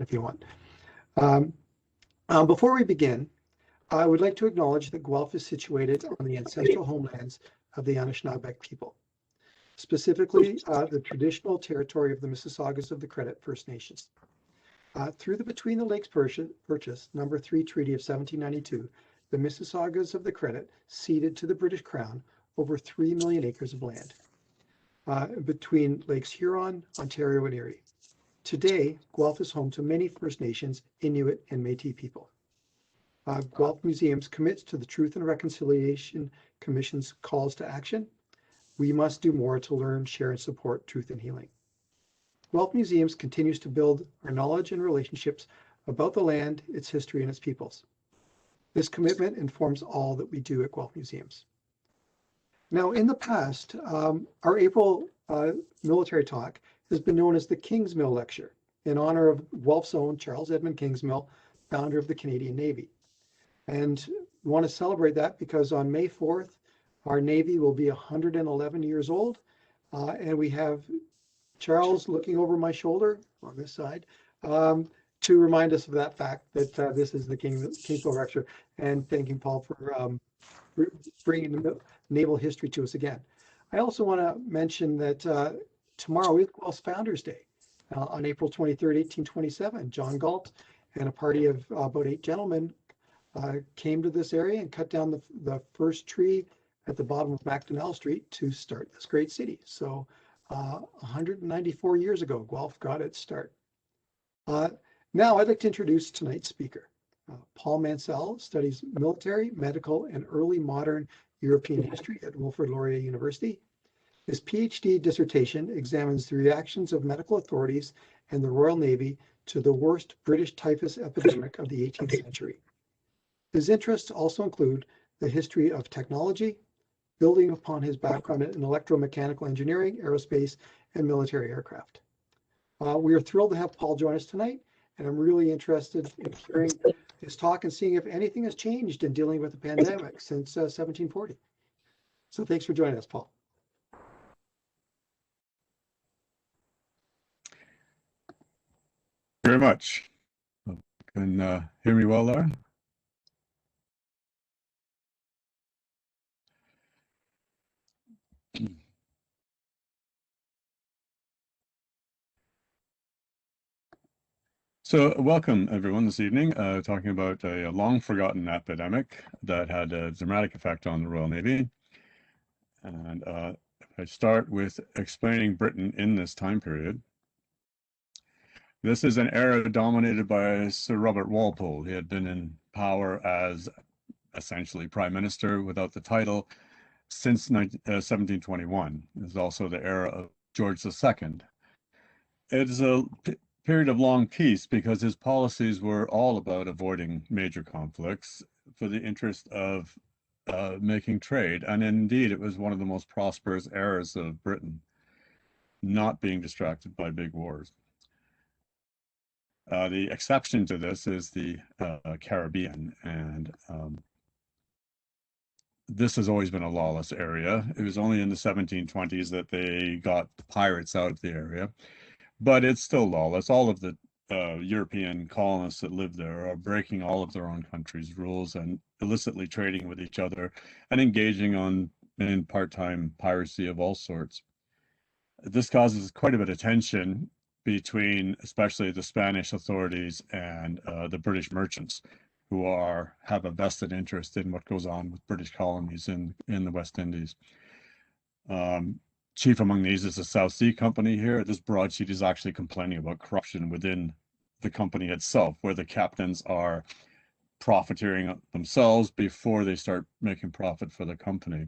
if you want. Before we begin, I would like to acknowledge that Guelph is situated on the ancestral homelands of the Anishinaabe people, specifically the traditional territory of the Mississaugas of the Credit First Nations. Through the Between the Lakes Purchase, number 3 Treaty of 1792, the Mississaugas of the Credit ceded to the British Crown over 3 million acres of land between Lakes Huron, Ontario, and Erie. Today, Guelph is home to many First Nations, Inuit, and Métis people. Guelph Museums commits to the Truth and Reconciliation Commission's calls to action. We must do more to learn, share, and support truth and healing. Guelph Museums continues to build our knowledge and relationships about the land, its history, and its peoples. This commitment informs all that we do at Guelph Museums. Now, in the past, our April military talk has been known as the Kingsmill Lecture, in honor of Guelph's own Charles Edmund Kingsmill, founder of the Canadian Navy. And we want to celebrate that because on May 4th, our Navy will be 111 years old, and we have Charles looking over my shoulder on this side to remind us of that fact that this is the Kingsmill Lecture, and thanking Paul for bringing the naval history to us again. I also want to mention that tomorrow is Guelph's Founders Day. On April 23rd, 1827, John Galt and a party of about 8 gentlemen came to this area and cut down the first tree at the bottom of Macdonell Street to start this great city. So 194 years ago, Guelph got its start. Now I'd like to introduce tonight's speaker. Paul Mansell studies military, medical, and early modern European history at Wilfrid Laurier University. His PhD dissertation examines the reactions of medical authorities and the Royal Navy to the worst British typhus epidemic of the 18th century. His interests also include the history of technology, building upon his background in electromechanical engineering, aerospace, and military aircraft. We are thrilled to have Paul join us tonight, and I'm really interested in hearing his talk and seeing if anything has changed in dealing with the pandemic since 1740. So thanks for joining us, Paul. Very much. Can hear me well there? So welcome everyone this evening, talking about a long forgotten epidemic that had a dramatic effect on the Royal Navy. And I start with explaining Britain in this time period. This is an era dominated by Sir Robert Walpole. He had been in power as essentially Prime Minister without the title since 1721. It is also the era of George II. It is a period of long peace because his policies were all about avoiding major conflicts for the interest of making trade. And indeed, it was one of the most prosperous eras of Britain, not being distracted by big wars. The exception to this is the Caribbean, and this has always been a lawless area. It was only in the 1720s that they got the pirates out of the area, but it's still lawless. All of the European colonists that live there are breaking all of their own country's rules and illicitly trading with each other and engaging in part-time piracy of all sorts. This causes quite a bit of tension between especially the Spanish authorities and the British merchants, who have a vested interest in what goes on with British colonies in the West Indies. Chief among these is the South Sea Company here. This broadsheet is actually complaining about corruption within the company itself, where the captains are profiteering themselves before they start making profit for the company.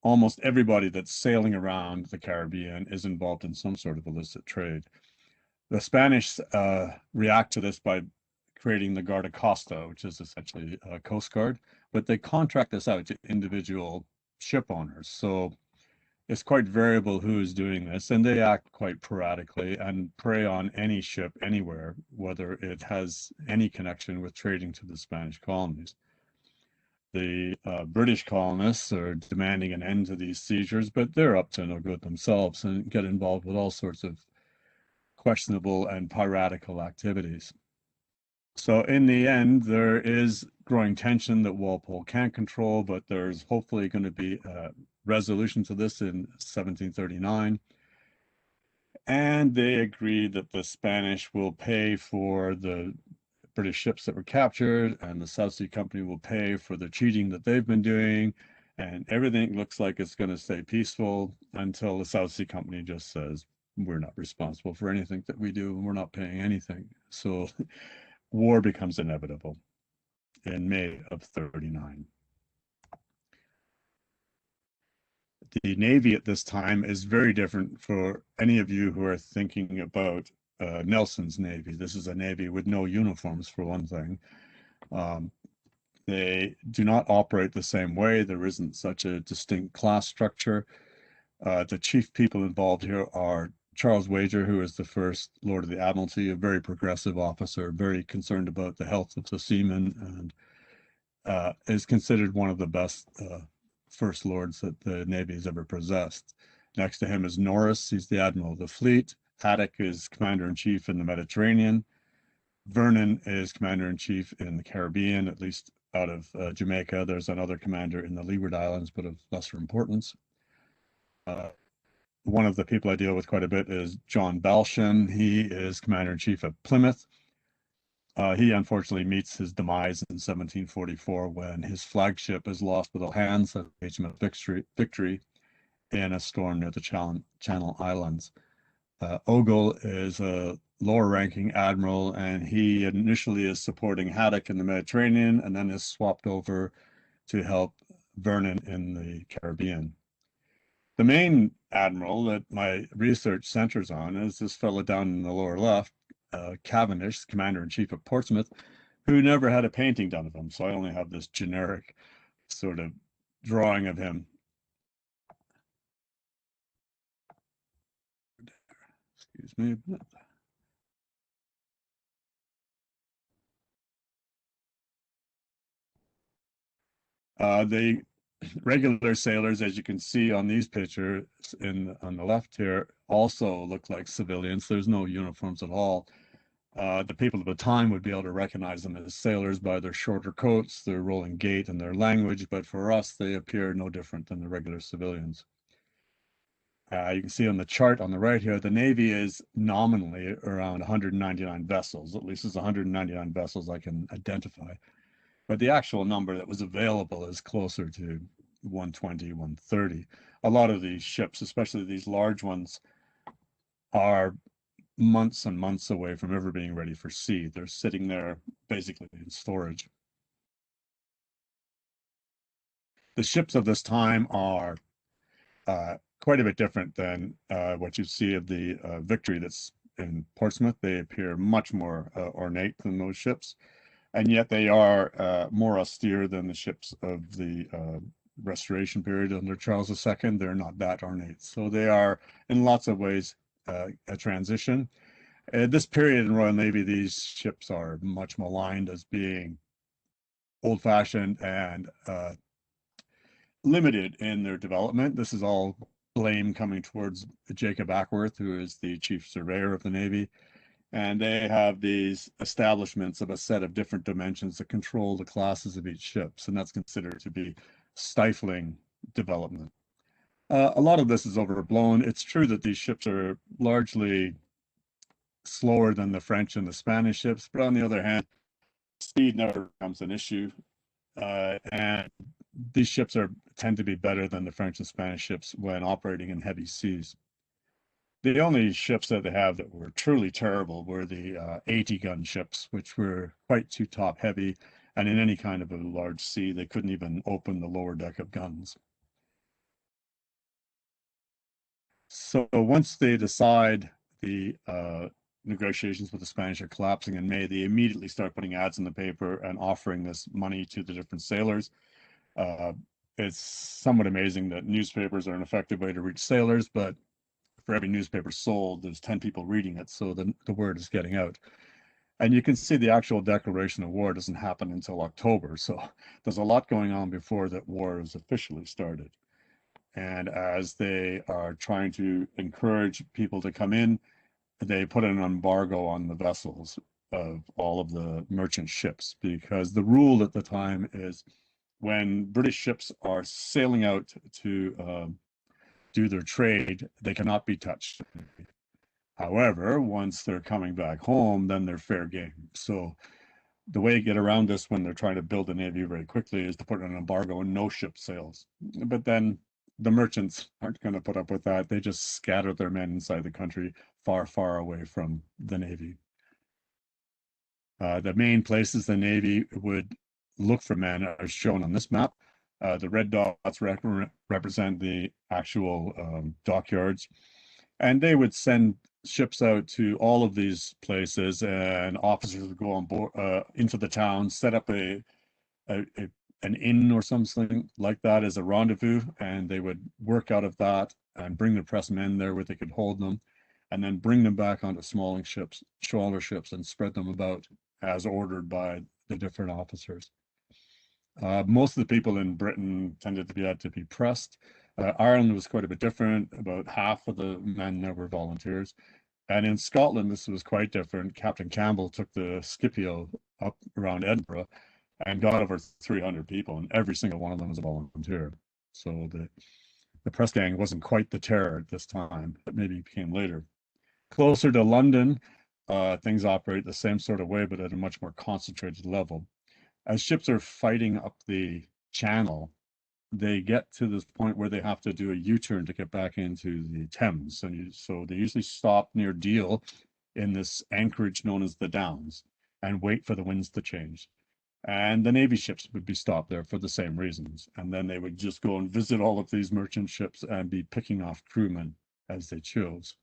Almost everybody that's sailing around the Caribbean is involved in some sort of illicit trade. The Spanish react to this by creating the Guarda Costa, which is essentially a coast guard, but they contract this out to individual ship owners. So it's quite variable who is doing this, and they act quite sporadically and prey on any ship anywhere, whether it has any connection with trading to the Spanish colonies. The British colonists are demanding an end to these seizures, but they're up to no good themselves and get involved with all sorts of questionable and piratical activities. So in the end, there is growing tension that Walpole can't control, but there's hopefully going to be a resolution to this in 1739. And they agree that the Spanish will pay for the British ships that were captured, and the South Sea Company will pay for the cheating that they've been doing, and everything looks like it's going to stay peaceful until the South Sea Company just says, we're not responsible for anything that we do, and we're not paying anything. So war becomes inevitable in May of 39. The Navy at this time is very different for any of you who are thinking about Nelson's Navy. This is a Navy with no uniforms, for one thing. They do not operate the same way. There isn't such a distinct class structure. The chief people involved here are Charles Wager, who is the first Lord of the Admiralty, a very progressive officer, very concerned about the health of the seamen, and is considered one of the best First Lords that the Navy has ever possessed. Next to him is Norris. He's the Admiral of the Fleet. Haddock is Commander-in-Chief in the Mediterranean. Vernon is Commander-in-Chief in the Caribbean, at least out of Jamaica. There's another commander in the Leeward Islands, but of lesser importance. One of the people I deal with quite a bit is John Balshin. He is Commander-in-Chief at Plymouth. He unfortunately meets his demise in 1744 when his flagship is lost with all hands at HMS Victory in a storm near the Channel Islands. Ogle is a lower-ranking admiral, and he initially is supporting Haddock in the Mediterranean and then is swapped over to help Vernon in the Caribbean. The main admiral that my research centers on is this fellow down in the lower left, Cavendish, Commander-in-Chief of Portsmouth, who never had a painting done of him. So I only have this generic sort of drawing of him. Excuse me. The regular sailors, as you can see on these pictures on the left here, also look like civilians. There's no uniforms at all. The people of the time would be able to recognize them as sailors by their shorter coats, their rolling gait, and their language, but for us, they appear no different than the regular civilians. You can see on the chart on the right here, the Navy is nominally around 199 vessels. At least it's 199 vessels I can identify. But the actual number that was available is closer to 120, 130. A lot of these ships, especially these large ones, are months and months away from ever being ready for sea. They're sitting there basically in storage. The ships of this time are quite a bit different than what you see of the Victory that's in Portsmouth. They appear much more ornate than those ships, and yet they are more austere than the ships of the Restoration period under Charles II. They're not that ornate. So they are, in lots of ways, a transition. At this period in Royal Navy, these ships are much maligned as being old-fashioned and limited in their development. This is all blame coming towards Jacob Ackworth, who is the chief surveyor of the Navy. And they have these establishments of a set of different dimensions that control the classes of each ship. And that's considered to be stifling development. A lot of this is overblown. It's true that these ships are largely slower than the French and the Spanish ships, but on the other hand, speed never becomes an issue. And these ships tend to be better than the French and Spanish ships when operating in heavy seas. The only ships that they have that were truly terrible were the 80-gun ships, which were quite too top-heavy, and in any kind of a large sea, they couldn't even open the lower deck of guns. So once they decide the negotiations with the Spanish are collapsing in May, they immediately start putting ads in the paper and offering this money to the different sailors. It's somewhat amazing that newspapers are an effective way to reach sailors, but for every newspaper sold, there's 10 people reading it, so the word is getting out. And you can see the actual declaration of war doesn't happen until October, so there's a lot going on before that war is officially started. And as they are trying to encourage people to come in, they put an embargo on the vessels of all of the merchant ships, because the rule at the time is when British ships are sailing out to do their trade, they cannot be touched. However, once they're coming back home, then they're fair game. So the way to get around this when they're trying to build a navy very quickly is to put an embargo and no ship sails. But then the merchants aren't going to put up with that. They just scatter their men inside the country, far, far away from the navy. The main places the navy would look for men are shown on this map. The red dots represent the actual dockyards, and they would send ships out to all of these places, and officers would go on board into the town, set up an inn or something like that as a rendezvous, and they would work out of that and bring the pressed men there where they could hold them, and then bring them back onto smaller ships and spread them about as ordered by the different officers. Most of the people in Britain tended to be pressed. Ireland was quite a bit different. About half of the men there were volunteers. And in Scotland, this was quite different. Captain Campbell took the Scipio up around Edinburgh and got over 300 people, and every single one of them was a volunteer. So the press gang wasn't quite the terror at this time, but maybe became later. Closer to London, things operate the same sort of way, but at a much more concentrated level. As ships are fighting up the channel, they get to this point where they have to do a U-turn to get back into the Thames. And so they usually stop near Deal in this anchorage known as the Downs and wait for the winds to change. And the Navy ships would be stopped there for the same reasons. And then they would just go and visit all of these merchant ships and be picking off crewmen as they chose.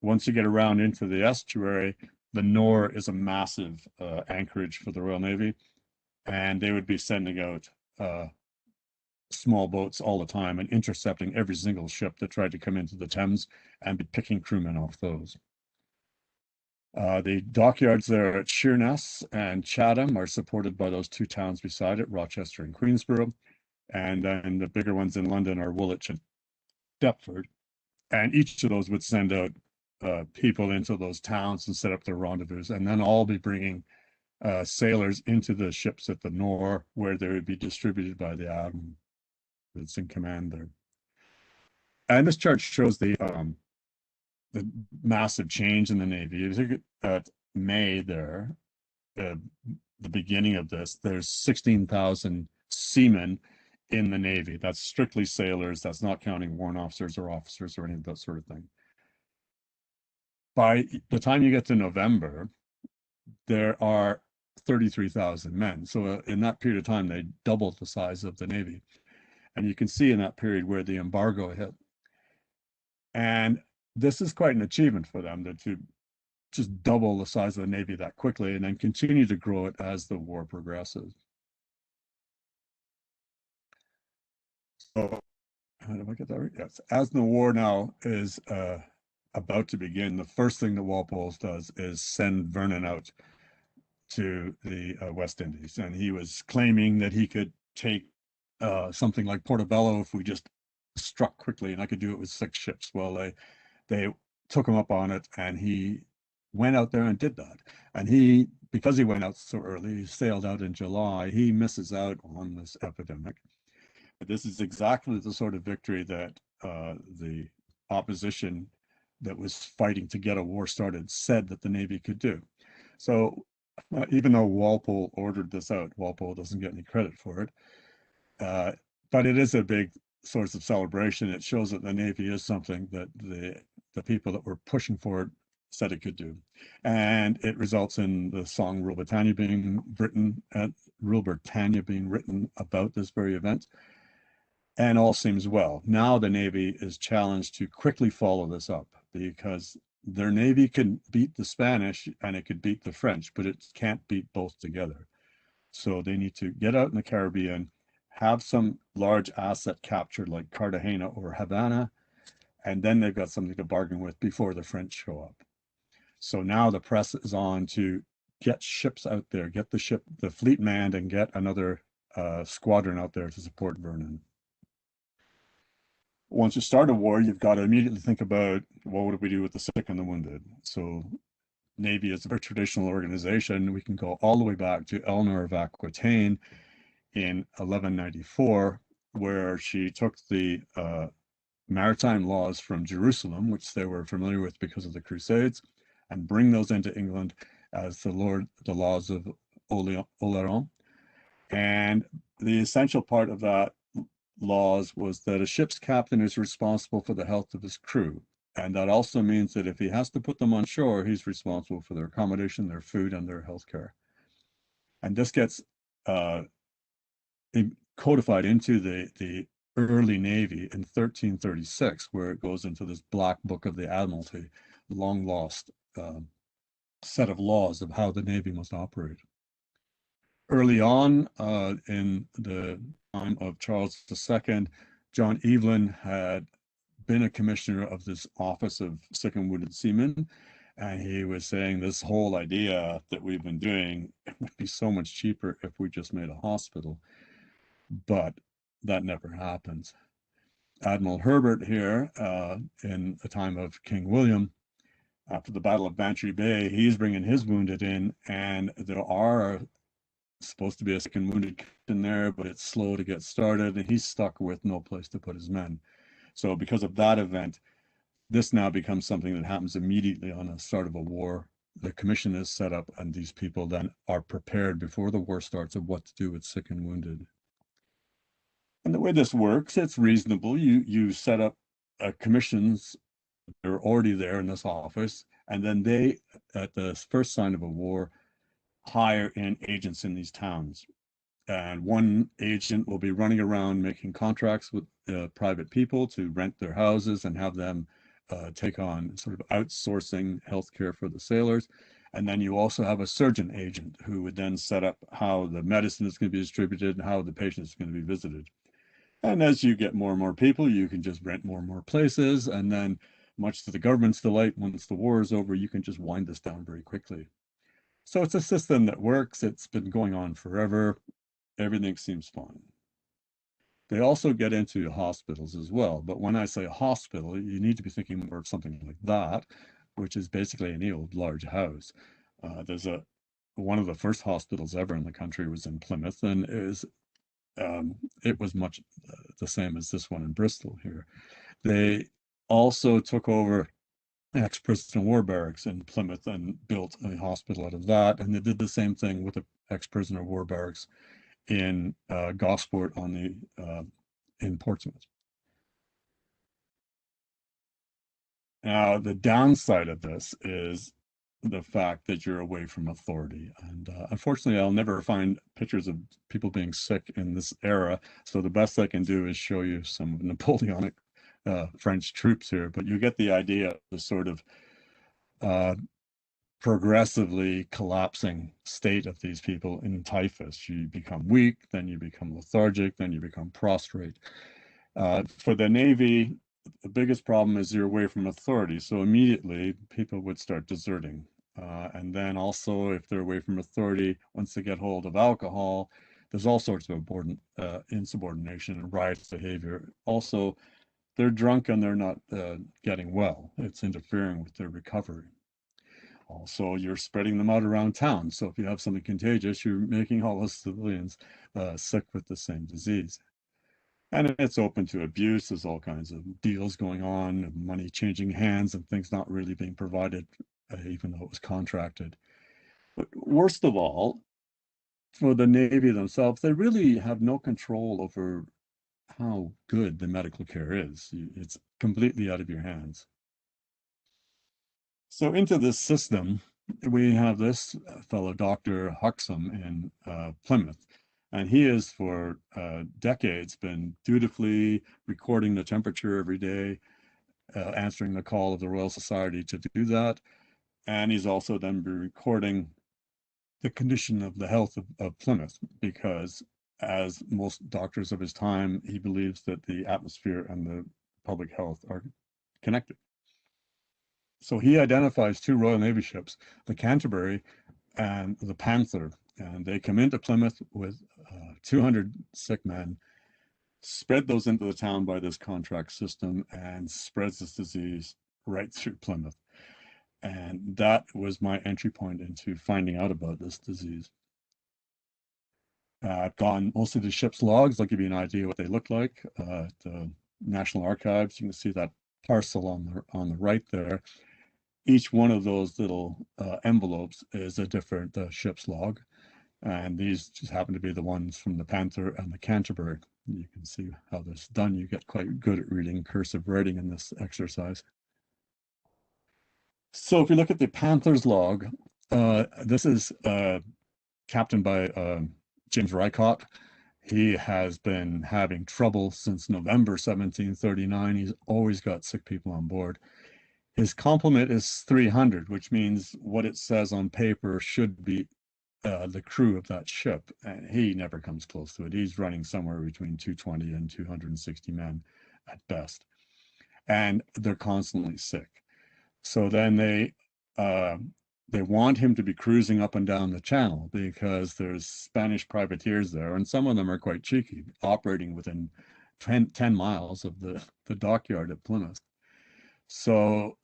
Once you get around into the estuary, the Nore is a massive anchorage for the Royal Navy, and they would be sending out small boats all the time and intercepting every single ship that tried to come into the Thames and be picking crewmen off those. The dockyards there at Sheerness and Chatham are supported by those two towns beside it, Rochester and Queensborough. And then the bigger ones in London are Woolwich and Deptford. And each of those would send out people into those towns and set up their rendezvous, and then all be bringing sailors into the ships at the Nore, where they would be distributed by the admiral that's in command there. And this chart shows the massive change in the Navy. You look at May there, the beginning of this, there's 16,000 seamen in the Navy. That's strictly sailors. That's not counting warrant officers or any of that sort of thing. By the time you get to November, there are 33,000 men. So in that period of time, they doubled the size of the Navy. And you can see in that period where the embargo hit. And this is quite an achievement for them to just double the size of the Navy that quickly and then continue to grow it as the war progresses. So, did I get that right? Yes. As the war now is about to begin, the first thing that Walpole does is send Vernon out to the West Indies. And he was claiming that he could take something like Portobello if we just struck quickly, and I could do it with 6 ships. Well, they took him up on it, and he went out there and did that. And because he went out so early, he sailed out in July, he misses out on this epidemic. But this is exactly the sort of victory that the opposition that was fighting to get a war started said that the Navy could do. So even though Walpole ordered this out, Walpole doesn't get any credit for it. But it is a big source of celebration. It shows that the Navy is something that the people that were pushing for it said it could do. And it results in the song Rule Britannia being written about this very event. And all seems well. Now the Navy is challenged to quickly follow this up, because their Navy can beat the Spanish and it could beat the French, but it can't beat both together. So they need to get out in the Caribbean, have some large asset captured like Cartagena or Havana, and then they've got something to bargain with before the French show up. So now the press is on to get ships out there, get the fleet manned, and get another squadron out there to support Vernon. Once you start a war, you've got to immediately think about what would we do with the sick and the wounded. So Navy is a very traditional organization. We can go all the way back to Eleanor of Aquitaine in 1194, where she took the maritime laws from Jerusalem, which they were familiar with because of the Crusades, and bring those into England as the laws of Oleron. And the essential part of that laws was that a ship's captain is responsible for the health of his crew. And that also means that if he has to put them on shore, he's responsible for their accommodation, their food, and their health care. And this gets codified into the early Navy in 1336, where it goes into this Black Book of the Admiralty, long lost set of laws of how the Navy must operate. Early on in the time of Charles II, John Evelyn had been a commissioner of this Office of Sick and Wounded Seamen, and he was saying this whole idea that we've been doing, it would be so much cheaper if we just made a hospital, but that never happens. Admiral Herbert here, in the time of King William, after the Battle of Bantry Bay, he's bringing his wounded in, and there are supposed to be a sick and wounded captain there, but it's slow to get started, and he's stuck with no place to put his men. So because of that event, this now becomes something that happens immediately on the start of a war. The commission is set up, and these people then are prepared before the war starts of what to do with sick and wounded. And the way this works, it's reasonable. You set up commissions that are already there in this office, and then they, at the first sign of a war, hire in agents in these towns. And one agent will be running around making contracts with private people to rent their houses and have them take on sort of outsourcing healthcare for the sailors. And then you also have a surgeon agent who would then set up how the medicine is going to be distributed and how the patient is going to be visited. And as you get more and more people, you can just rent more and more places. And then, much to the government's delight, once the war is over, you can just wind this down very quickly. So it's a system that works. It's been going on forever. Everything seems fine. They also get into hospitals as well. But when I say hospital, you need to be thinking more of something like that, which is basically an old large house. There's one of the first hospitals ever in the country was in Plymouth, and it was much the same as this one in Bristol here. They also took over ex-prisoner war barracks in Plymouth and built a hospital out of that. And they did the same thing with the ex-prisoner war barracks in Gosport in Portsmouth. Now, the downside of this is the fact that you're away from authority. And unfortunately, I'll never find pictures of people being sick in this era. So the best I can do is show you some Napoleonic French troops here, but you get the idea of the sort of progressively collapsing state of these people in typhus. You become weak, then you become lethargic, then you become prostrate. For the Navy, the biggest problem is you're away from authority. So immediately people would start deserting. And then also, if they're away from authority, once they get hold of alcohol, there's all sorts of insubordination and riotous behavior. Also, they're drunk and they're not getting well. It's interfering with their recovery. Also, you're spreading them out around town. So if you have something contagious, you're making all the civilians sick with the same disease. And it's open to abuse. There's all kinds of deals going on, money changing hands and things not really being provided, even though it was contracted. But worst of all, for the Navy themselves, they really have no control over how good the medical care is. It's completely out of your hands. So into this system, we have this fellow, Dr. Huxham in Plymouth, and he has for decades been dutifully recording the temperature every day, answering the call of the Royal Society to do that. And he's also then been recording the condition of the health of Plymouth, because as most doctors of his time, he believes that the atmosphere and the public health are connected. So he identifies two Royal Navy ships, the Canterbury and the Panther, and they come into Plymouth with 200 sick men. spread those into the town by this contract system, and spreads this disease right through Plymouth. And that was my entry point into finding out about this disease. I've gone mostly to ship's logs. I'll give you an idea what they look like. The National Archives, you can see that parcel on the right there. Each one of those little envelopes is a different ship's log. And these just happen to be the ones from the Panther and the Canterbury. You can see how this is done. You get quite good at reading cursive writing in this exercise. So if you look at the Panther's log, this is captained by James Rycott. He has been having trouble since November 1739. He's always got sick people on board. His complement is 300, which means what it says on paper should be the crew of that ship. And he never comes close to it. He's running somewhere between 220 and 260 men at best. And they're constantly sick. So then they want him to be cruising up and down the channel because there's Spanish privateers there, and some of them are quite cheeky, operating within 10 miles of the dockyard at Plymouth. So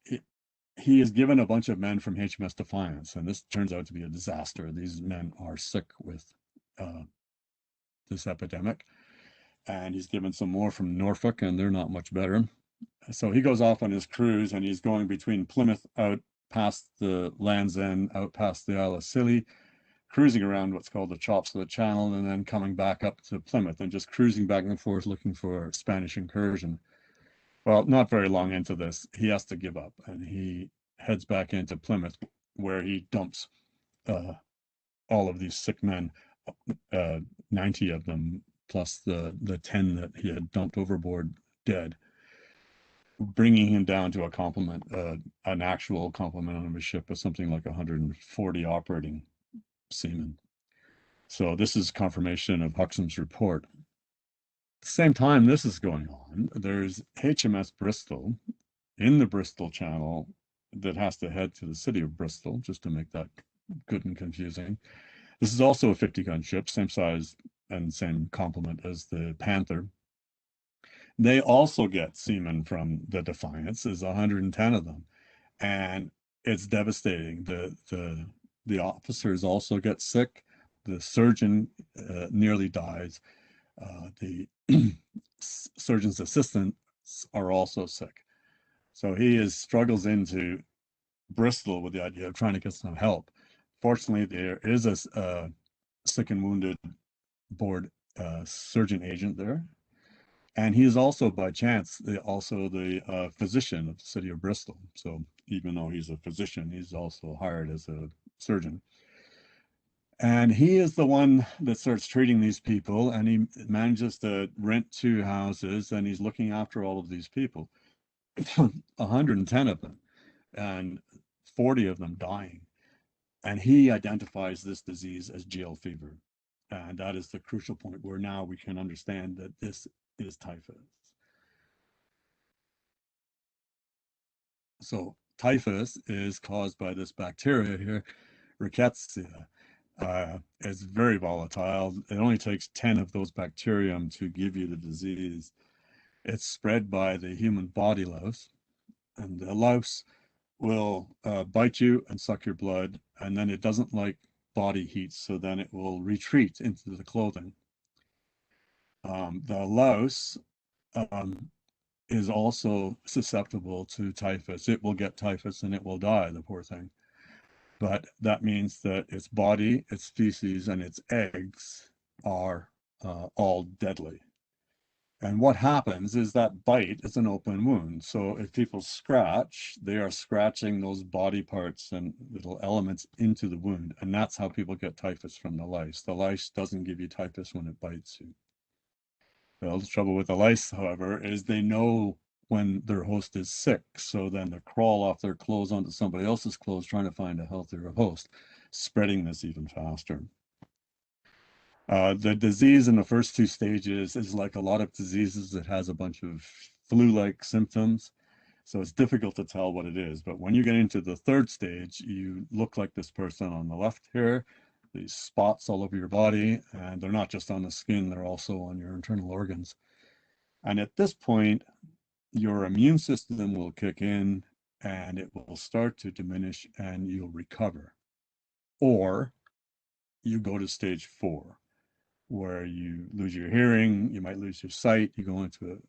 he is given a bunch of men from HMS Defiance, and this turns out to be a disaster. These men are sick with this epidemic, and he's given some more from Norfolk, and they're not much better. So he goes off on his cruise, and he's going between Plymouth out past the Land's End, out past the Isle of Scilly, cruising around what's called the chops of the channel, and then coming back up to Plymouth and just cruising back and forth looking for Spanish incursion. Well, not very long into this, he has to give up, and he heads back into Plymouth, where he dumps all of these sick men, 90 of them, plus the 10 that he had dumped overboard dead, bringing him down to a complement, an actual complement on a ship of something like 140 operating seamen. So this is confirmation of Huxham's report. At the same time this is going on, there's HMS Bristol in the Bristol Channel that has to head to the city of Bristol, just to make that good and confusing. This is also a 50-gun ship, same size and same complement as the Panther. They also get seamen from the Defiance. There's 110 of them, and it's devastating. The officers also get sick. The surgeon nearly dies. The surgeon's assistants are also sick. So he struggles into Bristol with the idea of trying to get some help. Fortunately, there is a sick and wounded board surgeon agent there. And he is also, by chance, the physician of the city of Bristol. So even though he's a physician, he's also hired as a surgeon. And he is the one that starts treating these people, and he manages to rent 2 houses, and he's looking after all of these people. 110 of them, and 40 of them dying. And he identifies this disease as jail fever. And that is the crucial point where now we can understand that this is typhus. So typhus is caused by this bacteria here, rickettsia. It's very volatile. It only takes 10 of those bacterium to give you the disease. It's spread by the human body louse, and the louse will bite you and suck your blood, and then it doesn't like body heat, so then it will retreat into the clothing. The louse is also susceptible to typhus. It will get typhus and it will die, the poor thing. But that means that its body, its feces, and its eggs are all deadly. And what happens is that bite is an open wound. So if people scratch, they are scratching those body parts and little elements into the wound. And that's how people get typhus from the lice. The lice doesn't give you typhus when it bites you. Well, the trouble with the lice, however, is they know when their host is sick. So then they crawl off their clothes onto somebody else's clothes, trying to find a healthier host, spreading this even faster. The disease in the first 2 stages is like a lot of diseases. It has a bunch of flu-like symptoms. So it's difficult to tell what it is. But when you get into the 3rd stage, you look like this person on the left here, these spots all over your body, and they're not just on the skin, they're also on your internal organs. And at this point, your immune system will kick in and it will start to diminish and you'll recover. Or you go to stage 4, where you lose your hearing, you might lose your sight, you go into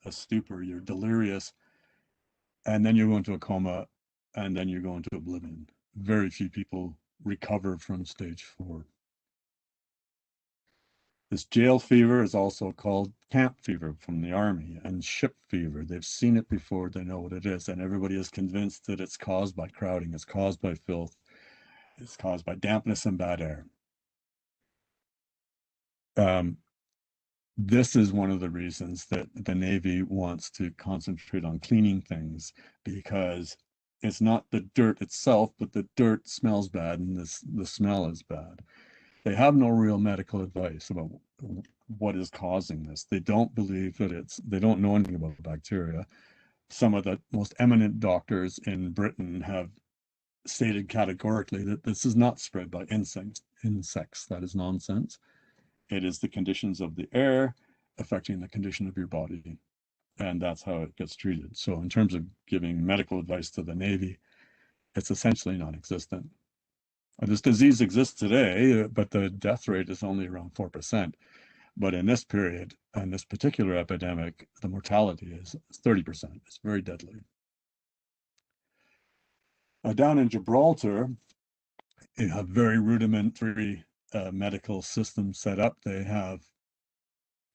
a stupor, you're delirious, and then you go into a coma, and then you go into oblivion. Very few people recover from stage 4. This jail fever is also called camp fever from the army, and ship fever. They've seen it before, they know what it is, and everybody is convinced that it's caused by crowding, it's caused by filth, it's caused by dampness and bad air. This is one of the reasons that the Navy wants to concentrate on cleaning things, because it's not the dirt itself, but the dirt smells bad and the smell is bad. They have no real medical advice about what is causing this. They don't believe that they don't know anything about bacteria. Some of the most eminent doctors in Britain have stated categorically that this is not spread by insects. That is nonsense. It is the conditions of the air affecting the condition of your body, and that's how it gets treated. So in terms of giving medical advice to the Navy, it's essentially non-existent. This disease exists today, but the death rate is only around 4%. But in this period, and this particular epidemic, the mortality is 30%. It's very deadly. Down in Gibraltar, you have very rudimentary medical system set up. They have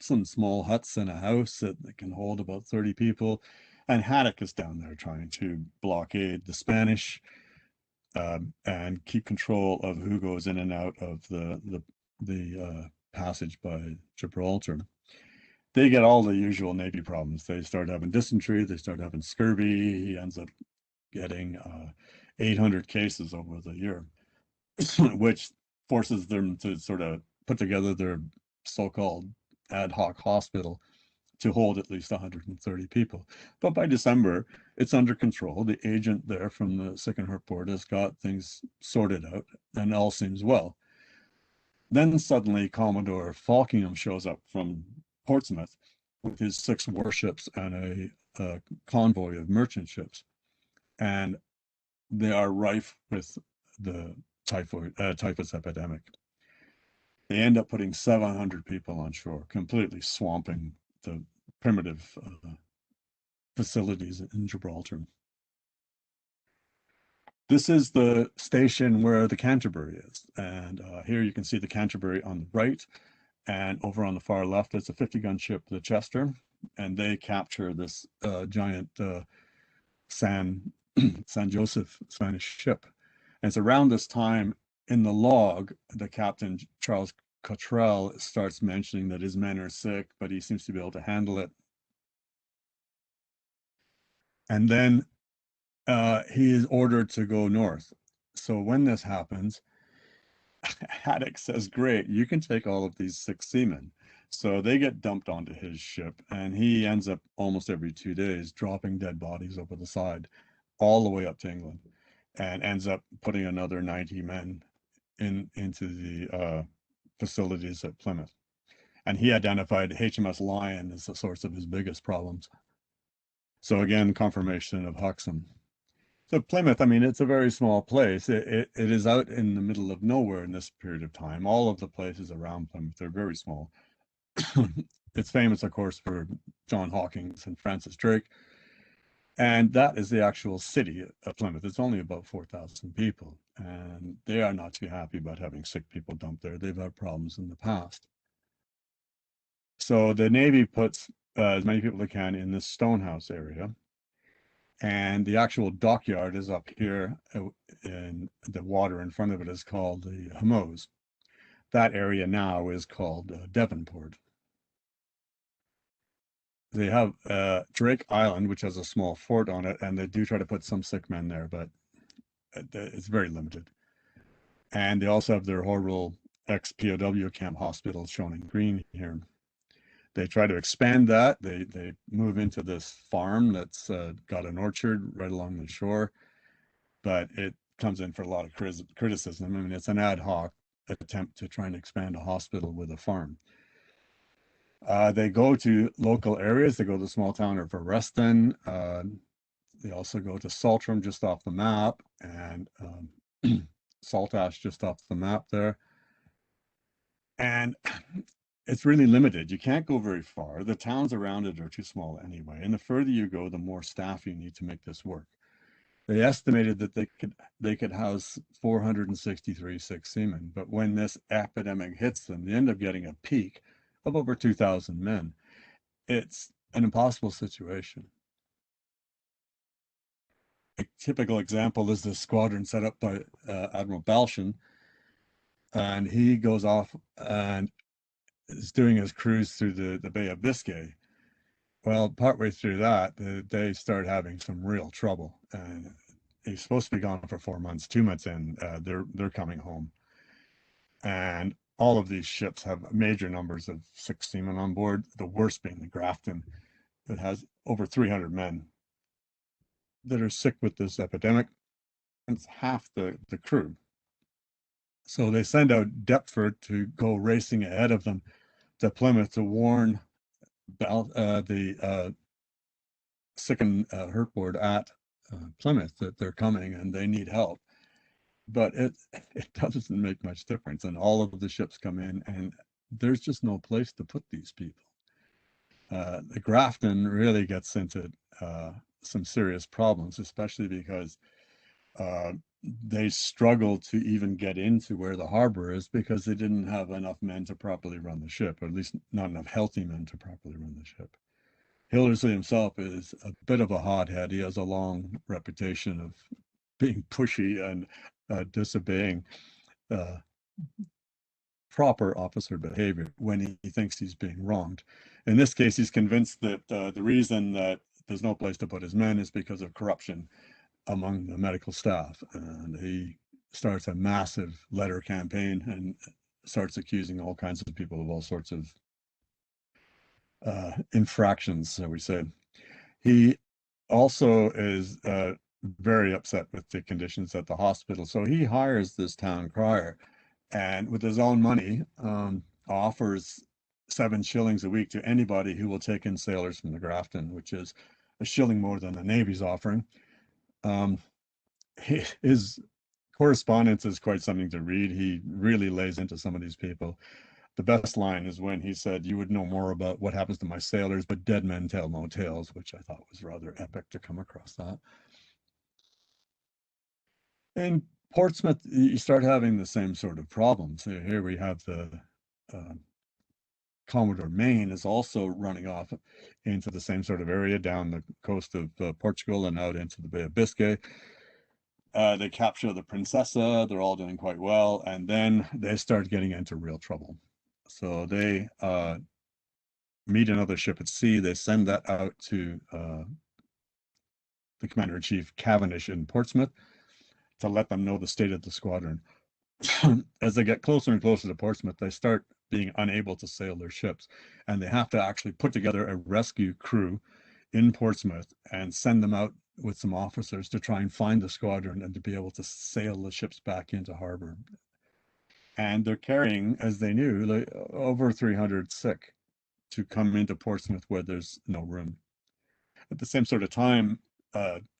some small huts in a house that can hold about 30 people. And Haddock is down there trying to blockade the Spanish and keep control of who goes in and out of the passage by Gibraltar. They get all the usual Navy problems. They start having dysentery, they start having scurvy. He ends up getting 800 cases over the year, which forces them to sort of put together their so-called ad hoc hospital to hold at least 130 people. But by December, it's under control. The agent there from the Sick and Hurt Board has got things sorted out and all seems well. Then suddenly Commodore Falkingham shows up from Portsmouth with his 6 warships and a convoy of merchant ships. And they are rife with the typhus epidemic. They end up putting 700 people on shore, completely swamping the primitive facilities in Gibraltar. This is the station where the Canterbury is. And here you can see the Canterbury on the right. And over on the far left, it's a 50-gun ship, the Chester. And they capture this giant San Joseph Spanish ship. And it's around this time in the log, the captain, Charles Cottrell, starts mentioning that his men are sick, but he seems to be able to handle it. And then he is ordered to go north. So when this happens, Haddock says, great, you can take all of these 6 seamen. So they get dumped onto his ship, and he ends up almost every 2 days dropping dead bodies over the side all the way up to England, and ends up putting another 90 men into the facilities at Plymouth. And he identified HMS Lion as the source of his biggest problems. So again, confirmation of Huxham. So Plymouth, I mean, it's a very small place. It is out in the middle of nowhere in this period of time. All of the places around Plymouth are very small. It's famous, of course, for John Hawkins and Francis Drake. And that is the actual city of Plymouth. It's only about 4,000 people. And they are not too happy about having sick people dumped there. They've had problems in the past. So the Navy puts as many people as they can in this Stonehouse area. And the actual dockyard is up here, and the water in front of it is called the Hamouse. That area now is called Devonport. They have Drake Island, which has a small fort on it, and they do try to put some sick men there, but it's very limited. And they also have their horrible ex-POW camp hospital shown in green here. They try to expand that. They move into this farm that's got an orchard right along the shore, but it comes in for a lot of criticism. I mean, it's an ad hoc attempt to try and expand a hospital with a farm. They go to local areas. They go to the small town of Arreston. They also go to Saltram, just off the map, and Saltash, just off the map there. And it's really limited. You can't go very far. The towns around it are too small anyway. And the further you go, the more staff you need to make this work. They estimated that they could house 463 sick seamen, but when this epidemic hits them, they end up getting a peak of over 2,000 men. It's an impossible situation. A typical example is the squadron set up by Admiral Balshin, and he goes off and is doing his cruise through the Bay of Biscay. Well, partway through that, they start having some real trouble, and he's supposed to be gone for 4 months. 2 months in, they're coming home, and all of these ships have major numbers of sick seamen on board. The worst being the Grafton, that has over 300 men that are sick with this epidemic. It's half the crew. So they send out Deptford to go racing ahead of them to Plymouth to warn the sick and hurt board at Plymouth that they're coming and they need help. But it doesn't make much difference. And all of the ships come in and there's just no place to put these people. The Grafton really gets into some serious problems, especially because they struggled to even get into where the harbor is because they didn't have enough men to properly run the ship, or at least not enough healthy men to properly run the ship. Hildersley himself is a bit of a hothead. He has a long reputation of being pushy and disobeying proper officer behavior when he thinks he's being wronged. In this case, he's convinced that the reason that there's no place to put his men is because of corruption among the medical staff. And he starts a massive letter campaign and starts accusing all kinds of people of all sorts of infractions, shall we say. He also is very upset with the conditions at the hospital. So he hires this town crier and with his own money offers 7 shillings a week to anybody who will take in sailors from the Grafton, which is a shilling more than the Navy's offering. His correspondence is quite something to read. He really lays into some of these people. The best line is when he said, "You would know more about what happens to my sailors, but dead men tell no tales," which I thought was rather epic to come across that. In Portsmouth, you start having the same sort of problems. Here we have the Commodore Maine is also running off into the same sort of area down the coast of Portugal and out into the Bay of Biscay. They capture the Princessa. They're all doing quite well. And then they start getting into real trouble. So they meet another ship at sea. They send that out to the Commander-in-Chief Cavendish in Portsmouth to let them know the state of the squadron. As they get closer and closer to Portsmouth, they start being unable to sail their ships. And they have to actually put together a rescue crew in Portsmouth and send them out with some officers to try and find the squadron and to be able to sail the ships back into harbor. And they're carrying, as they knew, like, over 300 sick to come into Portsmouth where there's no room. At the same sort of time,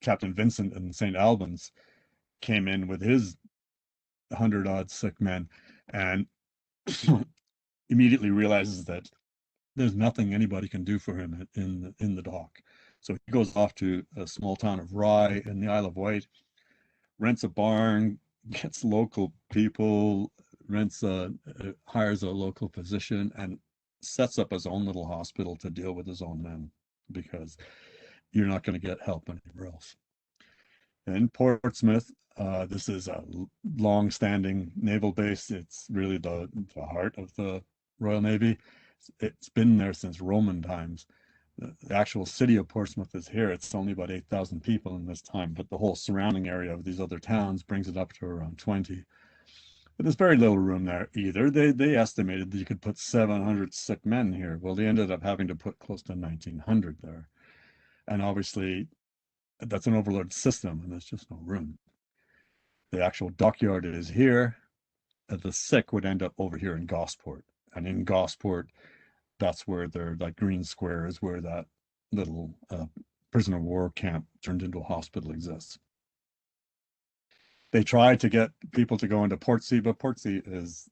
Captain Vincent in St. Albans came in with his 100-odd sick men and immediately realizes that there's nothing anybody can do for him in the dock. So he goes off to a small town of Rye in the Isle of Wight, rents a barn, gets local people, hires a local physician, and sets up his own little hospital to deal with his own men, because you're not going to get help anywhere else. In Portsmouth, this is a long-standing naval base. It's really the heart of the Royal Navy. It's been there since Roman times. The actual city of Portsmouth is here. It's only about 8,000 people in this time, but the whole surrounding area of these other towns brings it up to around 20. But there's very little room there either. They estimated that you could put 700 sick men here. Well, they ended up having to put close to 1,900 there. And obviously, that's an overloaded system, and there's just no room. The actual dockyard is here. The sick would end up over here in Gosport. And in Gosport, that's where their like green square is where that little prisoner of war camp turned into a hospital exists. They tried to get people to go into Portsea, but Portsea is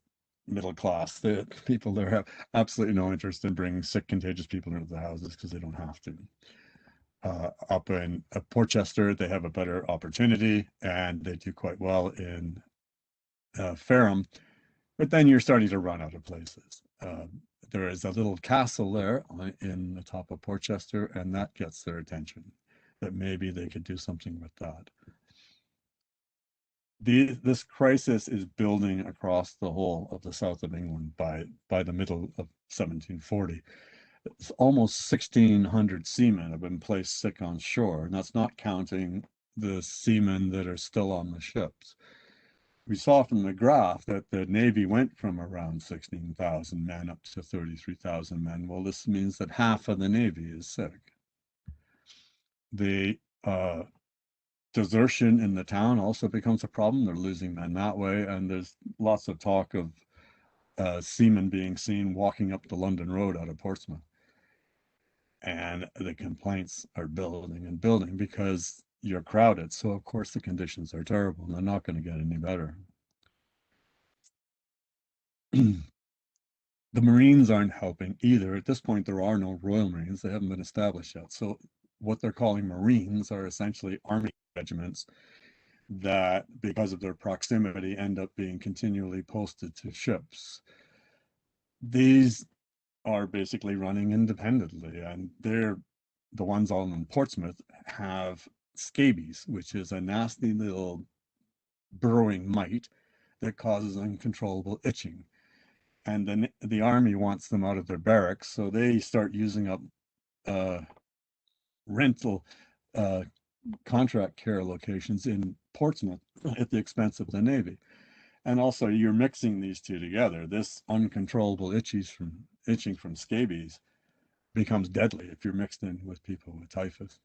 middle class. The people there have absolutely no interest in bringing sick, contagious people into the houses because they don't have to. Up in Portchester, they have a better opportunity, and they do quite well in Fareham. But then you're starting to run out of places. There is a little castle there in the top of Portchester, and that gets their attention, that maybe they could do something with that. This crisis is building across the whole of the south of England by the middle of 1740. It's almost 1,600 seamen have been placed sick on shore, and that's not counting the seamen that are still on the ships. We saw from the graph that the Navy went from around 16,000 men up to 33,000 men. Well, this means that half of the Navy is sick. The desertion in the town also becomes a problem. They're losing men that way, and there's lots of talk of seamen being seen walking up the London Road out of Portsmouth. And the complaints are building and building because you're crowded. So of course the conditions are terrible and they're not going to get any better. The Marines aren't helping either. At this point, there are no Royal Marines. They haven't been established yet. So what they're calling Marines are essentially army regiments that, because of their proximity, end up being continually posted to ships. These are basically running independently, and they're the ones all in Portsmouth have scabies, which is a nasty little burrowing mite that causes uncontrollable itching. And then the army wants them out of their barracks, so they start using up rental contract care locations in Portsmouth at the expense of the Navy. And also you're mixing these two together. This uncontrollable itching from scabies becomes deadly if you're mixed in with people with typhus.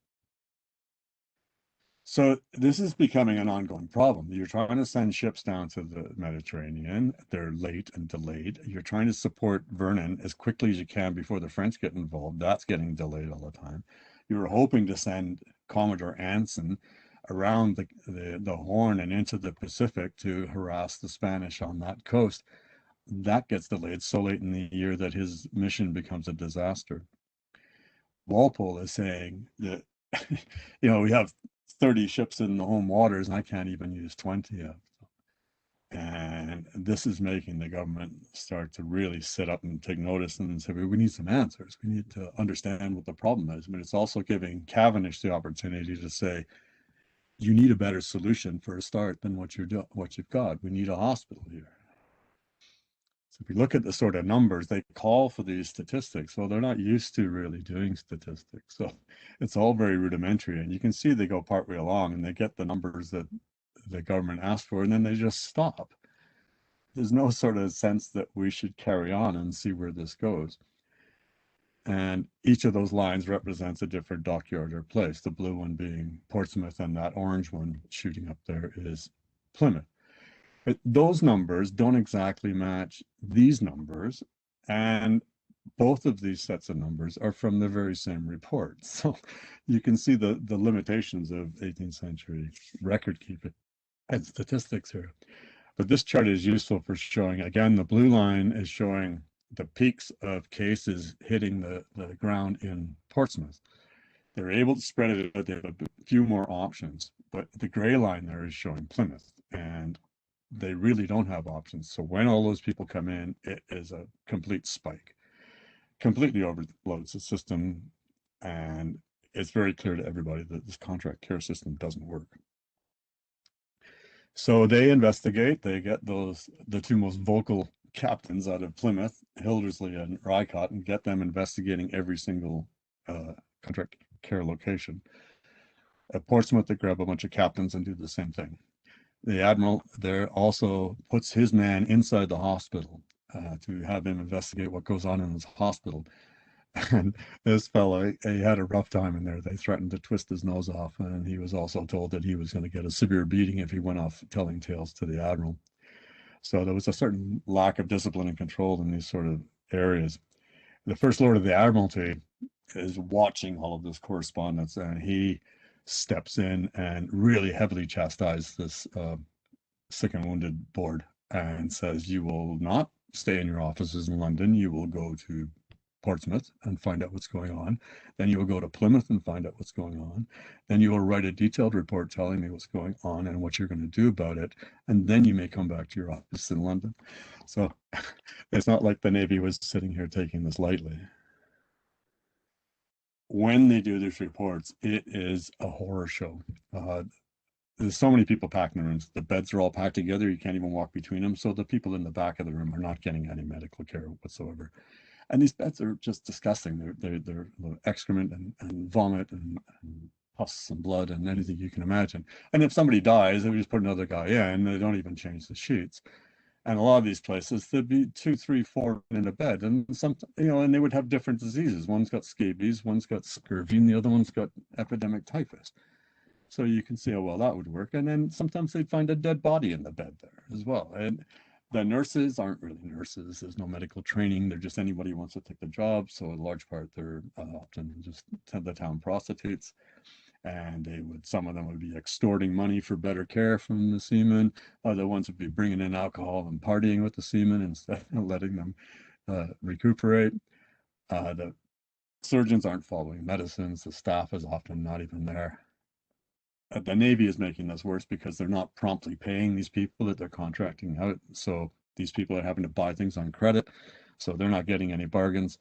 So this is becoming an ongoing problem. You're trying to send ships down to the Mediterranean. They're late and delayed. You're trying to support Vernon as quickly as you can before the French get involved. That's getting delayed all the time. You were hoping to send Commodore Anson around the Horn and into the Pacific to harass the Spanish on that coast. That gets delayed so late in the year that his mission becomes a disaster. Walpole is saying that, we have 30 ships in the home waters and I can't even use 20 of them. And this is making the government start to really sit up and take notice and say, we need some answers. We need to understand what the problem is. But it's also giving Cavendish the opportunity to say, you need a better solution for a start than what you've got. We need a hospital here. So if you look at the sort of numbers, they call for these statistics. Well, they're not used to really doing statistics. So it's all very rudimentary. And you can see they go partway along and they get the numbers that the government asked for, and then they just stop. There's no sort of sense that we should carry on and see where this goes. And each of those lines represents a different dockyard or place, the blue one being Portsmouth, and that orange one shooting up there is Plymouth. But those numbers don't exactly match these numbers, and both of these sets of numbers are from the very same report. So you can see the limitations of 18th century record keeping and statistics here. But this chart is useful for showing, again, the blue line is showing the peaks of cases hitting the ground in Portsmouth. They're able to spread it out. They have a few more options, but the gray line there is showing Plymouth, and they really don't have options. So when all those people come in, it is a complete spike, completely overloads the system, and it's very clear to everybody that this contract care system doesn't work. So they investigate, they get the two most vocal captains out of Plymouth, Hildersley and Rycott, and get them investigating every single contract care location. At Portsmouth, they grab a bunch of captains and do the same thing. The Admiral there also puts his man inside the hospital to have him investigate what goes on in his hospital. And this fellow, he had a rough time in there. They threatened to twist his nose off, and he was also told that he was going to get a severe beating if he went off telling tales to the Admiral. So there was a certain lack of discipline and control in these sort of areas. The First Lord of the Admiralty is watching all of this correspondence, and he steps in and really heavily chastises this sick and wounded board and says, you will not stay in your offices in London. You will go to Portsmouth and find out what's going on. Then you will go to Plymouth and find out what's going on. Then you will write a detailed report telling me what's going on and what you're going to do about it. And then you may come back to your office in London. So it's not like the Navy was sitting here taking this lightly. When they do these reports, it is a horror show. There's so many people packed in the rooms. The beds are all packed together. You can't even walk between them. So the people in the back of the room are not getting any medical care whatsoever. And these beds are just disgusting. They're excrement and vomit and pus and blood and anything you can imagine. And if somebody dies, they just put another guy in. They don't even change the sheets. And a lot of these places, there'd be 2, 3, 4 in a bed, and and they would have different diseases. One's got scabies, one's got scurvy, and the other one's got epidemic typhus. So you can see how well that would work. And then sometimes they'd find a dead body in the bed there as well. And the nurses aren't really nurses. There's no medical training. They're just anybody who wants to take the job. So in large part, they're often just the town prostitutes. And some of them would be extorting money for better care from the seamen. Other ones would be bringing in alcohol and partying with the seamen instead of letting them recuperate. The surgeons aren't following medicines. The staff is often not even there. The Navy is making this worse because they're not promptly paying these people that they're contracting out. So these people are having to buy things on credit. So they're not getting any bargains.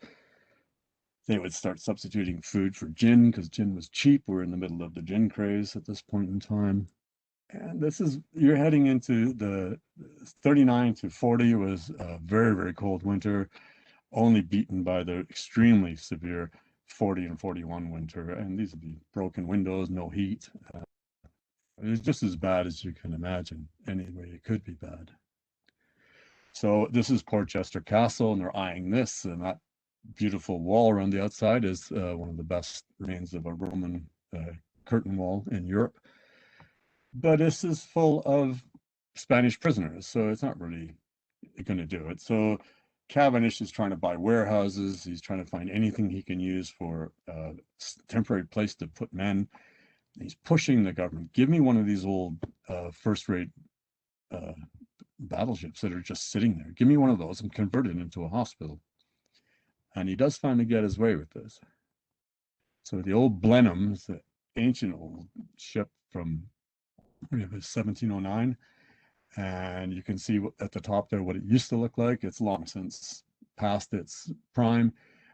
They would start substituting food for gin because gin was cheap. We're in the middle of the gin craze at this point in time. And you're heading into the 39 to 40 was a very, very cold winter, only beaten by the extremely severe 40 and 41 winter. And these would be broken windows, no heat. It was just as bad as you can imagine. Anyway, it could be bad. So this is Portchester Castle, and they're eyeing this, and that beautiful wall around the outside is one of the best remains of a Roman curtain wall in Europe. But this is full of Spanish prisoners, so it's not really going to do it. So Cavendish is trying to buy warehouses. He's trying to find anything he can use for a temporary place to put men. He's pushing the government. Give me one of these old first-rate battleships that are just sitting there. Give me one of those and convert it into a hospital. And he does finally get his way with this. So the old Blenheim is the ancient old ship from 1709. And you can see at the top there what it used to look like. It's long since past its prime.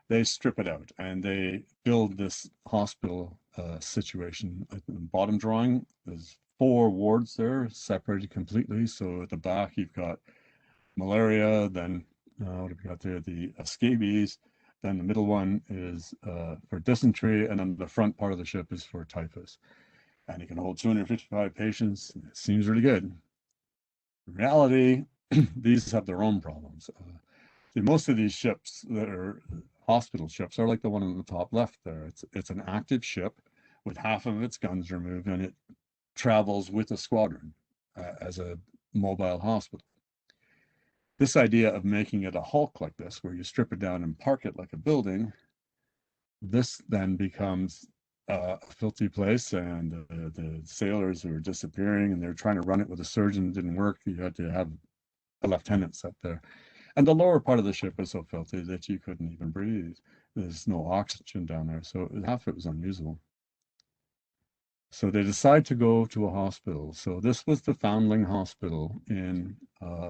They strip it out and they build this hospital situation. At the bottom drawing, there's 4 wards there, separated completely. So at the back, you've got malaria, then what have we got there? The scabies. Then the middle one is for dysentery, and then the front part of the ship is for typhus. And you can hold 255 patients. It seems really good. In reality, these have their own problems. Most of these ships that are hospital ships are like the one on the top left there. It's an active ship with half of its guns removed, and it travels with a squadron as a mobile hospital. This idea of making it a hulk like this, where you strip it down and park it like a building, this then becomes a filthy place, and the sailors are disappearing, and they're trying to run it with a surgeon. It didn't work. You had to have a lieutenant set there. And the lower part of the ship was so filthy that you couldn't even breathe. There's no oxygen down there, so half of it was unusable. So they decide to go to a hospital. So this was the Foundling Hospital in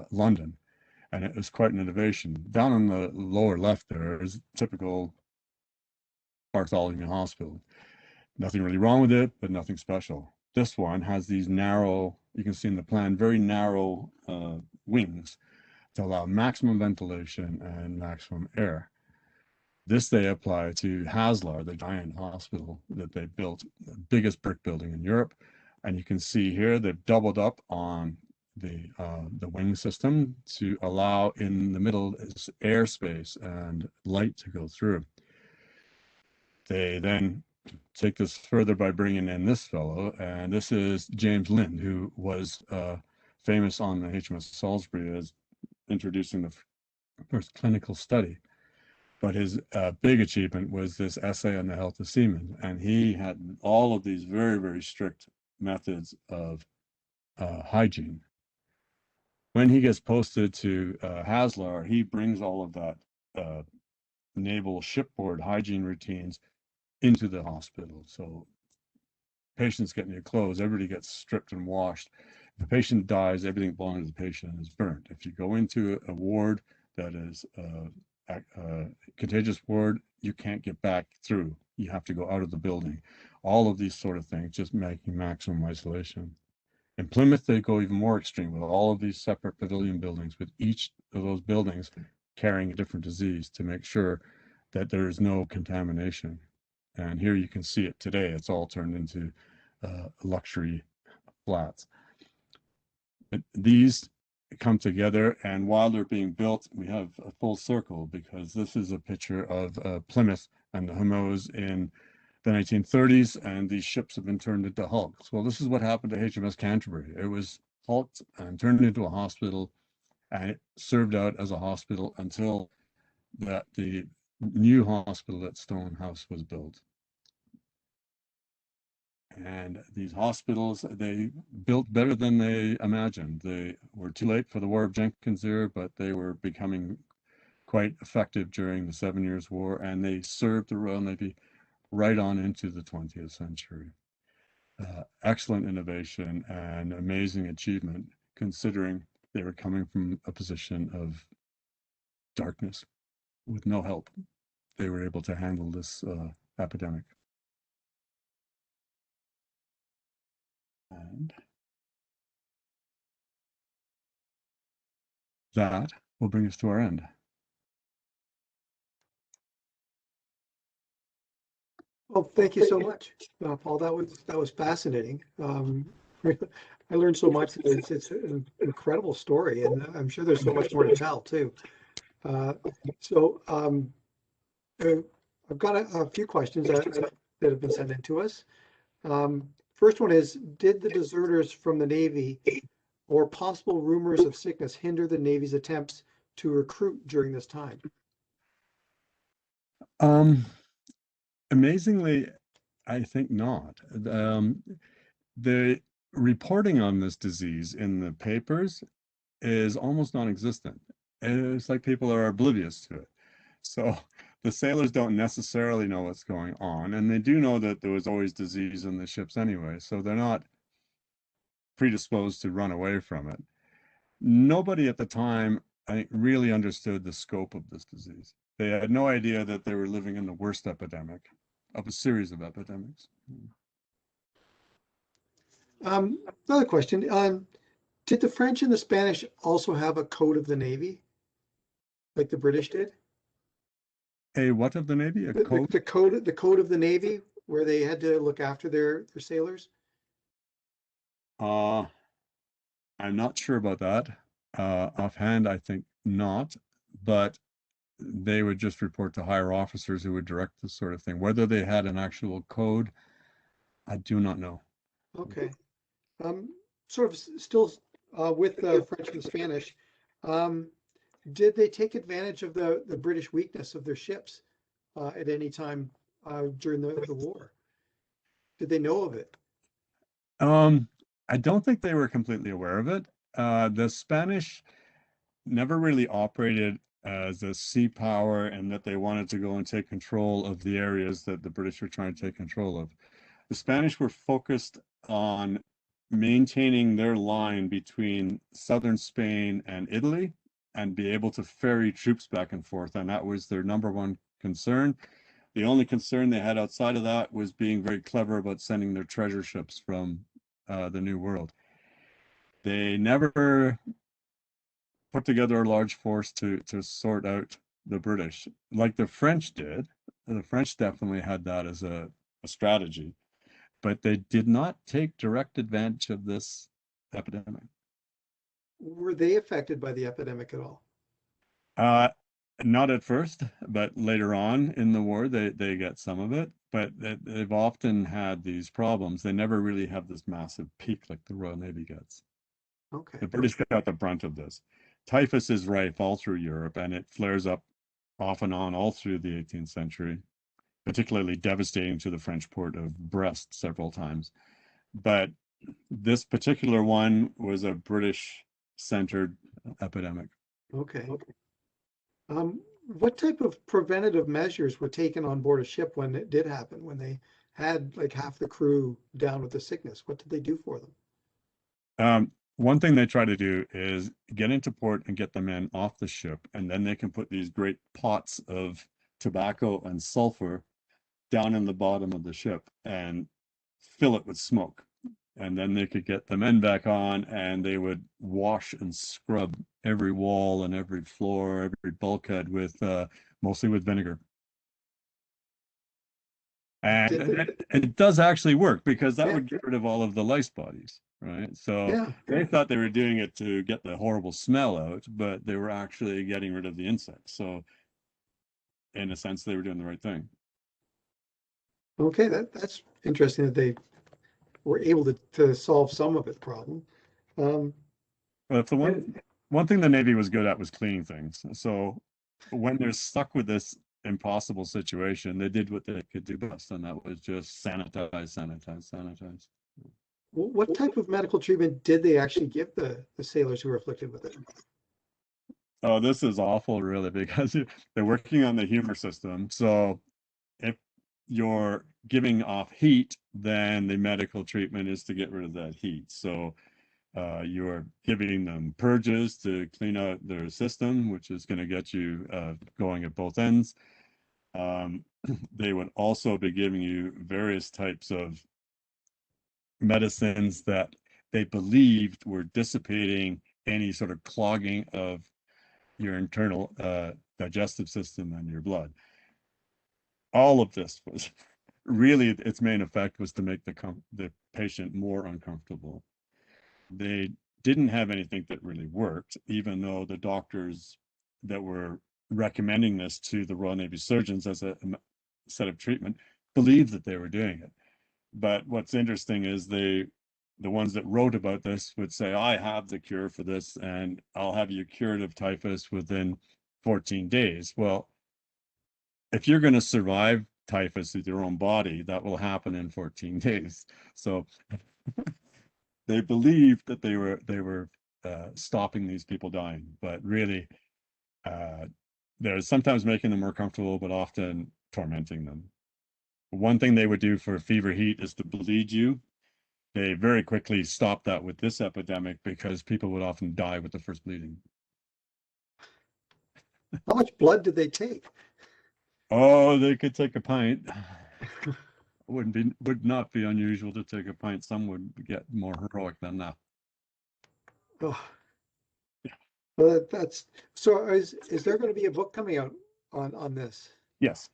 London, and it was quite an innovation. Down on the lower left there is typical Bartholomew Hospital. Nothing really wrong with it, but nothing special. This one has these narrow, you can see in the plan, very narrow wings to allow maximum ventilation and maximum air. This they apply to Haslar, the giant hospital that they built, the biggest brick building in Europe. And you can see here they've doubled up on the wing system to allow in the middle is airspace and light to go through. They then take this further by bringing in this fellow, and this is James Lind, who was famous on the HMS Salisbury as introducing the first clinical study. But his big achievement was this essay on the health of seamen. And he had all of these very, very strict methods of hygiene. When he gets posted to Haslar, he brings all of that naval shipboard hygiene routines into the hospital. So patients get new clothes, everybody gets stripped and washed. If a patient dies, everything belonging to the patient is burnt. If you go into a ward that is a contagious ward, you can't get back through. You have to go out of the building. All of these sort of things, just making maximum isolation. In Plymouth, they go even more extreme with all of these separate pavilion buildings, with each of those buildings carrying a different disease to make sure that there is no contamination. And here you can see it today. It's all turned into luxury flats. But these come together, and while they're being built, we have a full circle, because this is a picture of Plymouth and the HMOs in the 1930s, and these ships have been turned into hulks. Well, this is what happened to HMS Canterbury. It was hulked and turned into a hospital, and it served out as a hospital until the new hospital at Stonehouse was built. And these hospitals, they built better than they imagined. They were too late for the War of Jenkins Ear, but they were becoming quite effective during the 7 Years' War, and they served the Royal Navy right on into the 20th century. Excellent innovation and amazing achievement, considering they were coming from a position of darkness with no help. They were able to handle this epidemic. And that will bring us to our end. Well, thank you so much, Paul. That was fascinating. I learned so much. It's an incredible story, and I'm sure there's so much more to tell too. So I've got a few questions that have been sent in to us. First one is, did the deserters from the Navy or possible rumors of sickness hinder the Navy's attempts to recruit during this time? Amazingly, I think not. The reporting on this disease in the papers is almost non-existent. It's like people are oblivious to it. So the sailors don't necessarily know what's going on, and they do know that there was always disease in the ships anyway, so they're not predisposed to run away from it. Nobody at the time, I think, really understood the scope of this disease. They had no idea that they were living in the worst epidemic of a series of epidemics. Another question. Did the French and the Spanish also have a code of the Navy, like the British did? A what of the Navy? A code? The code of the Navy, where they had to look after their sailors? I'm not sure about that. Offhand, I think not, but they would just report to higher officers who would direct this sort of thing. Whether they had an actual code, I do not know. Okay. Sort of still with the French and Spanish, did they take advantage of the British weakness of their ships at any time during the war? Did they know of it? I don't think they were completely aware of it. The Spanish never really operated as a sea power, and that they wanted to go and take control of the areas that the British were trying to take control of. The Spanish were focused on maintaining their line between southern Spain and Italy and be able to ferry troops back and forth, and that was their number one concern. The only concern they had outside of that was being very clever about sending their treasure ships from the New World. They never put together a large force to sort out the British like the French did. The French definitely had that as a strategy, but they did not take direct advantage of this epidemic. Were they affected by the epidemic at all? Not at first, but later on in the war, they get some of it, but they've often had these problems. They never really have this massive peak like the Royal Navy gets. Okay. The British got the brunt of this. Typhus is rife all through Europe, and it flares up off and on all through the 18th century, particularly devastating to the French port of Brest several times. But this particular one was a British-centered epidemic. Okay. What type of preventative measures were taken on board a ship when it did happen, when they had like half the crew down with the sickness? What did they do for them? One thing they try to do is get into port and get the men off the ship, and then they can put these great pots of tobacco and sulfur down in the bottom of the ship and fill it with smoke. And then they could get the men back on, and they would wash and scrub every wall and every floor, every bulkhead with mostly with vinegar. And it does actually work, because that would get rid of all of the lice bodies, right? So they thought they were doing it to get the horrible smell out, but they were actually getting rid of the insects. So in a sense, they were doing the right thing. Okay, that's interesting that they were able to solve some of its problem. Well, if the one thing the Navy was good at was cleaning things. So when they're stuck with this impossible situation, they did what they could do best, and that was just sanitize. What type of medical treatment did they actually give the sailors who were afflicted with it? Oh, this is awful, really, because they're working on the humor system. So if you're giving off heat, then the medical treatment is to get rid of that heat. So you're giving them purges to clean out their system, which is going to get you going at both ends. They would also be giving you various types of medicines that they believed were dissipating any sort of clogging of your internal digestive system and your blood. All of this was really, its main effect was to make the patient more uncomfortable. They didn't have anything that really worked, even though the doctors that were recommending this to the Royal Navy surgeons as a set of treatment believed that they were doing it. But what's interesting is the ones that wrote about this would say, I have the cure for this, and I'll have you cured of typhus within 14 days. Well, if you're going to survive typhus with your own body, that will happen in 14 days. So they believed that they were stopping these people dying, but really they're sometimes making them more comfortable, but often tormenting them. One thing they would do for fever heat is to bleed you. They very quickly stopped that with this epidemic, because people would often die with the first bleeding. How much blood did they take? Oh, they could take a pint. Would not be unusual to take a pint. Some would get more heroic than that. Oh. Yeah. Well, that's so. Is there going to be a book coming out on this? Yes.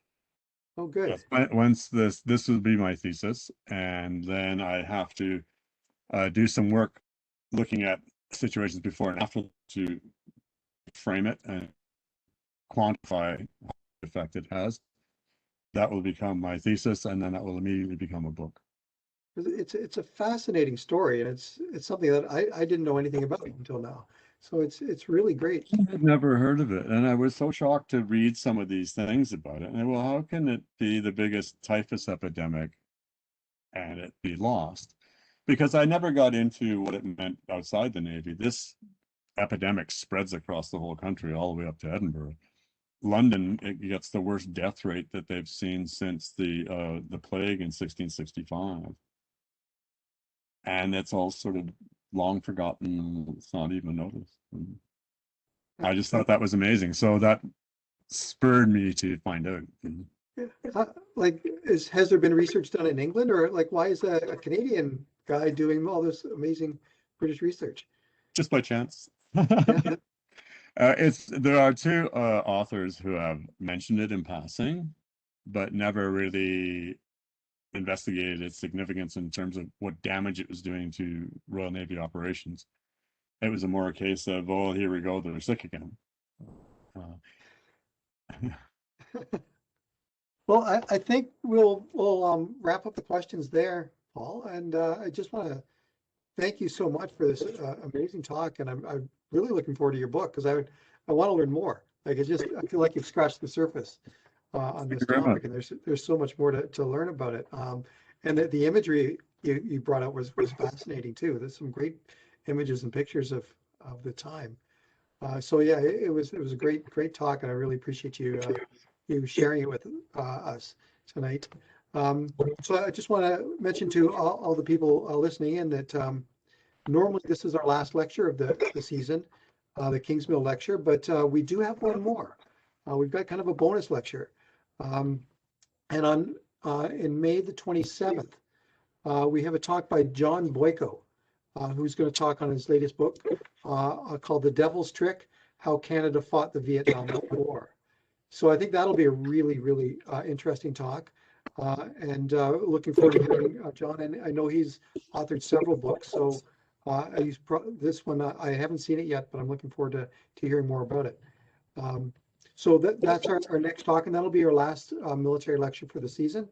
Oh, good. Yes. Once this will be my thesis, and then I have to do some work looking at situations before and after to frame it and quantify what effect it has. That will become my thesis, and then that will immediately become a book. It's a fascinating story, and it's something that I didn't know anything about until now. So it's really great. I'd never heard of it, and I was so shocked to read some of these things about it. And well, how can it be the biggest typhus epidemic and it be lost? Because I never got into what it meant outside the Navy. This epidemic spreads across the whole country, all the way up to Edinburgh. London, it gets the worst death rate that they've seen since the plague in 1665. And that's all sort of long forgotten. It's not even noticed. I just thought that was amazing. So that spurred me to find out. Has there been research done in England, or like why is a Canadian guy doing all this amazing British research? Just by chance. There are two authors who have mentioned it in passing, but never really investigated its significance in terms of what damage it was doing to Royal Navy operations. It was more a case of, oh, here we go, they're sick again. Well, I think we'll wrap up the questions there, Paul. And I just want to thank you so much for this amazing talk. And I'm really looking forward to your book, because I want to learn more. Like I feel like you've scratched the surface on this Thank you very much. topic, and there's so much more to learn about it. And the imagery you brought out was fascinating too. There's some great images and pictures of the time. So yeah, it was a great talk, and I really appreciate you sharing it with us tonight. So I just want to mention to all the people listening in that normally this is our last lecture of the season, the Kingsmill lecture, but we do have one more. We've got kind of a bonus lecture. And on in May the 27th, we have a talk by John Boyko, who's going to talk on his latest book called The Devil's Trick, How Canada Fought the Vietnam War. So I think that'll be a really interesting talk. And looking forward to hearing John. And I know he's authored several books. So this one, I haven't seen it yet, but I'm looking forward to hearing more about it. So that's our next talk, and that'll be our last military lecture for the season.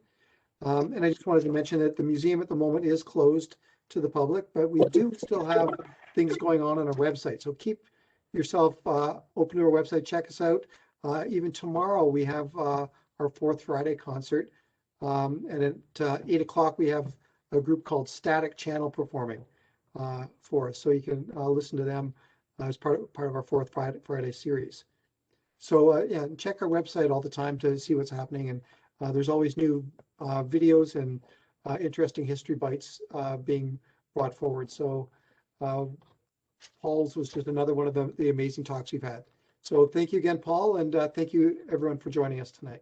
And I just wanted to mention that the museum at the moment is closed to the public, but we do still have things going on our website. So keep yourself open to our website. Check us out. Even tomorrow we have our Fourth Friday concert. And at 8 o'clock we have a group called Static Channel performing for us. So you can listen to them as part of our Fourth Friday series. So yeah, check our website all the time to see what's happening. And there's always new videos and interesting history bites being brought forward. So Paul's was just another one of the amazing talks we've had. So thank you again, Paul, and thank you everyone for joining us tonight.